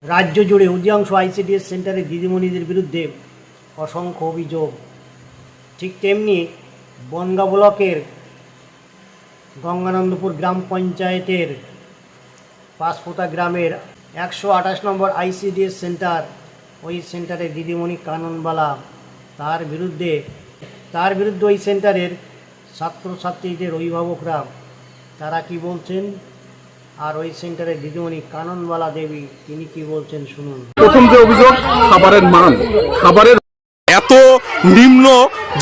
রাজ্য জুড়ে অধিকাংশ আইসিডিএস সেন্টারে দিদিমণিদের বিরুদ্ধে অসংখ্য অভিযোগ। ঠিক তেমনি বনগাঁ ব্লকের গঙ্গানন্দপুর গ্রাম পঞ্চায়েতের পাঁচপোতা গ্রামের 128 নম্বর আইসিডিএস সেন্টার, ওই সেন্টারে দিদিমণি কাননবালা, তার বিরুদ্ধে ওই সেন্টারের ছাত্রছাত্রীদের অভিভাবকরা তারা কি বলছেন, আর ওই সেন্টারে দিদিমণি কাননবালা দেবী তিনি কি বলছেন শুনুন। প্রথম যে অভিযোগ, খাবারের এত নিম্ন,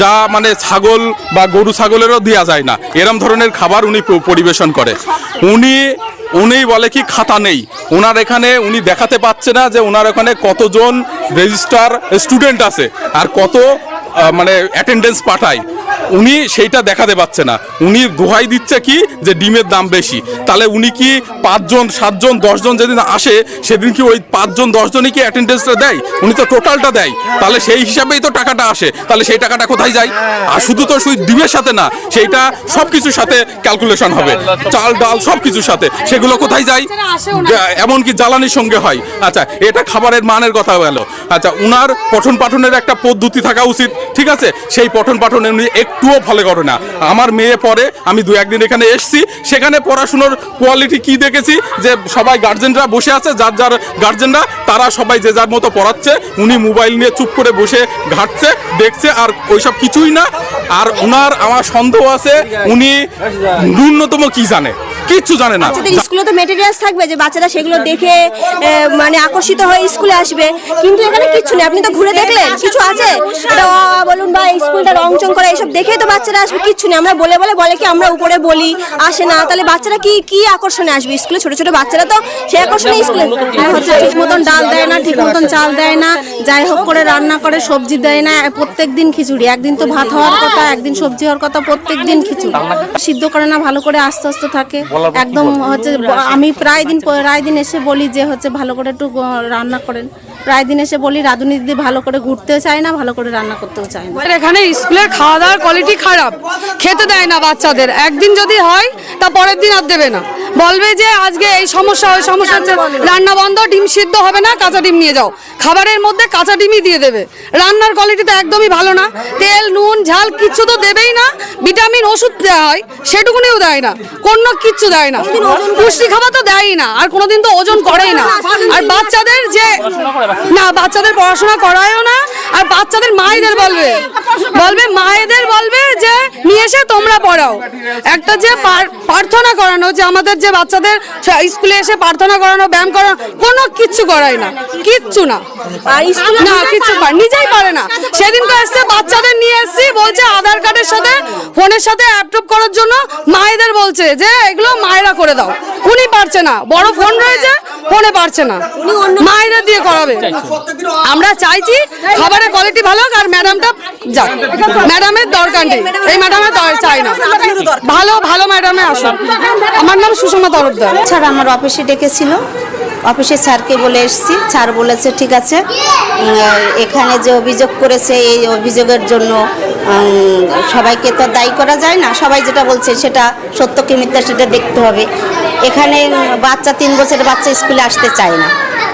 যা মানে ছাগল বা গরু ছাগলেরও দেওয়া যায় না, এরম ধরনের খাবার উনি পরিবেশন করে। উনি বলে কি খাতা নেই ওনার এখানে, উনি দেখাতে পাচ্ছে না যে ওনার ওখানে কতজন রেজিস্টার স্টুডেন্ট আছে আর কত মানে অ্যাটেন্ডেন্স পাঠায়, উনি সেইটা দেখাতে পাচ্ছে না। উনি দোহাই দিচ্ছে কি যে ডিমের দাম বেশি, তাহলে উনি কি 5 জন 7 জন 10 জন যেদিন আসে সেদিন কি ওই 5 জন 10 জনই কি অ্যাটেন্ডেন্সটা দেয়? উনি তো টোটালটা দেয়, তাহলে সেই হিসাবেই তো টাকাটা আসে। তাহলে সেই টাকাটা কোথায় যায়? আর শুধু তো শুধু ডিমের সাথে না, সেইটা সব কিছুর সাথে ক্যালকুলেশন হবে, চাল ডাল সব কিছুর সাথে, সেগুলো কোথায় যায়? এমনকি জ্বালানির সঙ্গে হয়। আচ্ছা, এটা খাবারের মানের কথা গেল। আচ্ছা, উনার পঠন পাঠনের একটা পদ্ধতি থাকা উচিত, ঠিক আছে? সেই পঠন পাঠনে উনি একটুও ফলো করে না। আমার মেয়ে পড়ে, আমি 2-1 দিন এখানে এসেছি, সেখানে পড়াশুনোর কোয়ালিটি কি দেখেছি যে সবাই গার্জেনরা বসে আছে, যার গার্জেনরা তারা সবাই যে যার মতো পড়াচ্ছে, উনি মোবাইল নিয়ে চুপ করে বসে ঘাটছে, দেখছে, আর ওইসব কিছুই না। আর উনার আমার সন্দেহ আছে উনি ন্যূনতম কি জানে, কিচ্ছু জানে না। স্কুলে তো মেটেরিয়ালস থাকবে যে বাচ্চারা সেগুলো দেখে মানে আকর্ষিত হয়ে স্কুলে আসবে, কিন্তু এখানে কিচ্ছু নেই। আপনি তো ঘুরে দেখলেন কিছু আছে? এটা বলুন বা স্কুলটা রংচং করে এইসব দেখে তো বাচ্চারা আসবে, কিচ্ছু নেই। আমরা বলে কি আমরা উপরে বলি, আসে না, তাহলে বাচ্চারা কি আকর্ষণে আসবে স্কুলে? ছোট ছোট বাচ্চারা তো সেই আকর্ষণে স্কুলে হচ্ছে ঠিক মতন ডাল দেয় না, ঠিক মতন চাল দেয় না, যাই হোক করে রান্না করে সবজি দেয় না। প্রত্যেক দিন খিচুড়ি, একদিন তো ভাত হওয়ার কথা, একদিন সবজি হওয়ার কথা, প্রত্যেক দিন খিচুড়ি। সিদ্ধ করে না ভালো করে, আস্তে আস্তে থাকে একদম। হচ্ছে আমি প্রায় দিন এসে বলি যে হচ্ছে ভালো করে একটু রান্না করেন, প্রায় দিন এসে বলি রাঁধুনি দিদি ভালো করে ঘুরতেও চায় না, ভালো করে রান্না করতেও চায় না। এখানে স্কুলের খাওয়া দাওয়ার কোয়ালিটি খারাপ, খেতে দেয় না বাচ্চাদের। একদিন যদি হয় তা পরের দিন আর দেবে না, বলবে যে আজকে এই সমস্যা, ওই সমস্যা হচ্ছে, রান্না বন্ধ, ডিম সিদ্ধ হবে না, কাঁচা ডিম নিয়ে যাও। খাবারের মধ্যে কাঁচা ডিমই দিয়ে দেবে। রান্নার কোয়ালিটি তো একদমই ভালো না, তেল নুন ঝাল কিচ্ছু তো দেবেই না। ভিটামিন ওষুধ দেওয়া হয় সেটুকুনিও দেয় না, কোনো কিচ্ছু দেয় না। পুষ্টি খাবার তো দেয়ই না, আর কোনোদিন তো ওজন করেই না। আর বাচ্চাদের বাচ্চাদের পড়াশোনা করায়ও না। আর বাচ্চাদের মায়েদের বলবে যে নিয়ে এসে তোমরা পড়াও। একটা যে প্রার্থনা করানো, যে আমাদের যে বাচ্চাদের স্কুলে এসে প্রার্থনা করানো, ব্যায়াম করানো, কোনো কিচ্ছু করায় না, কিচ্ছু না, কিচ্ছু নিজেই পারে না। সেদিন তো এসছে, বাচ্চাদের নিয়ে এসছি, বলছে আধার কার্ডের সাথে ফোনের সাথে অ্যাপটপ করার জন্য মায়েদের বলছে যে এগুলো মায়েরা করে দাও। উনি পারছে না, বড় ফোন রয়েছে, ফোনে পারছে না, মায়েদের দিয়ে করাবে। আমরা চাইছি খাবারের কোয়ালিটি ভালো, আর ম্যাডামটা যাক, ম্যাডামের দরকার নেই, এই ম্যাডামের চাই না, ভালো ম্যাডামে আসুন। আমার নাম সুষমা তরফদার। স্যার আমার অফিসে ডেকেছিল, অফিসের স্যারকে বলে এসেছি, স্যার বলেছে ঠিক আছে, এখানে যে অভিযোগ করেছে এই অভিযোগের জন্য সবাইকে তো দায়ী করা যায় না, সবাই যেটা বলছে সেটা সত্য কি মিথ্যা সেটা দেখতে হবে। এখানে বাচ্চা 3 বছরের বাচ্চা স্কুলে আসতে চায় না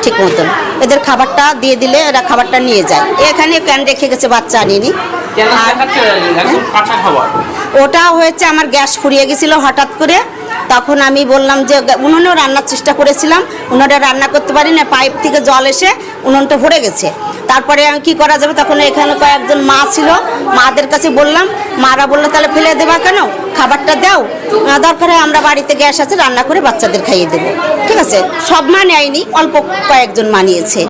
ঠিক মতন, এদের খাবারটা দিয়ে দিলে এরা খাবারটা নিয়ে যায়। এখানে ক্যান রেখে গেছে, বাচ্চা আনিনি। ওটা হয়েছে আমার গ্যাস ফুরিয়ে গেছিল হঠাৎ করে, তখন আমি বললাম যে উনুনেও রান্নার চেষ্টা করেছিলাম, উনুনটা রান্না করতে পারি না, পাইপ থেকে জল এসে উনুনটা ভরে গেছে। তারপরে আমি কী করা যাবে, তখন এখানে কয়েকজন মা ছিল, মাদের কাছে বললাম, মারা বললো তাহলে ফেলে দেবা কেন, খাবারটা দাও, দরকার হয় আমরা বাড়িতে গ্যাস আছে রান্না করে বাচ্চাদের খাইয়ে দেবো। ঠিক আছে, সব মা নেয়নি, অল্প কয়েকজন মানিয়েছে।